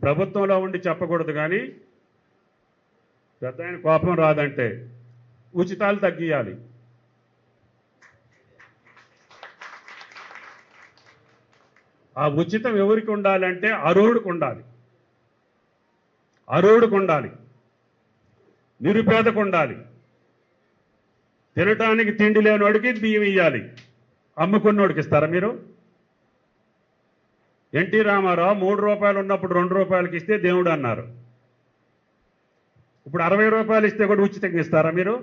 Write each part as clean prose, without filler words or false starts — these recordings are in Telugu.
ప్రభుత్వంలో ఉండి చెప్పకూడదు, కానీ పెద్ద ఆయన కోపం రాదంటే ఉచితాలు తగ్గియాలి. ఆ ఉచితం ఎవరికి ఉండాలంటే అర్హుడికి ఉండాలి, అర్హుడికి ఉండాలి, నిరుపేదకు ఉండాలి. తినటానికి తిండి లేనివాడికి బియ్యం ఇవ్వాలి, అమ్ముకున్నోడికి ఇస్తారా మీరు? ఎన్టీ రామారావు 3 రూపాయలు ఉన్నప్పుడు 2 రూపాయలకి ఇస్తే దేవుడు అన్నారు. ఇప్పుడు 60 రూపాయలు ఇస్తే కూడా ఉచితంగా ఇస్తారా మీరు?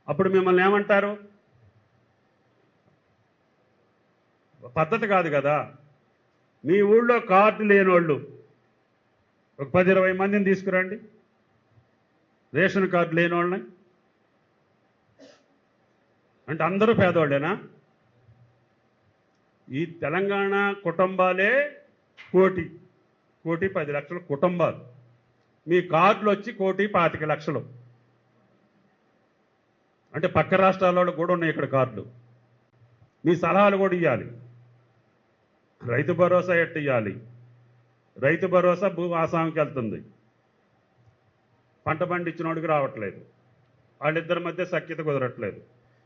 అప్పుడు మిమ్మల్ని ఏమంటారు? పద్ధతి కాదు కదా. మీ ఊళ్ళో కార్డు లేనోళ్ళు ఒక 10-20 మందిని తీసుకురండి, రేషన్ కార్డు లేనోళ్ళని. అంటే అందరూ పేదవాళ్ళేనా? ఈ తెలంగాణ కుటుంబాలే 1,10,00,000 కుటుంబాలు. మీ కార్డులు వచ్చి 1,25,00,000. అంటే పక్క రాష్ట్రాల్లో కూడా ఉన్నాయి ఇక్కడ కార్డులు. మీ సలహాలు కూడా ఇవ్వాలి. రైతు భరోసా ఎట్టు ఇవ్వాలి? రైతు భరోసా భూ ఆసామికి వెళ్తుంది, పంట పండించినోడికి రావట్లేదు. వాళ్ళిద్దరి మధ్య సఖ్యత కుదరట్లేదు.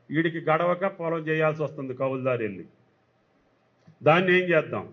వీడికి గడవక పొలం చేయాల్సి వస్తుంది కౌలుదారు వెళ్ళి. దాన్ని ఏం చేద్దాం?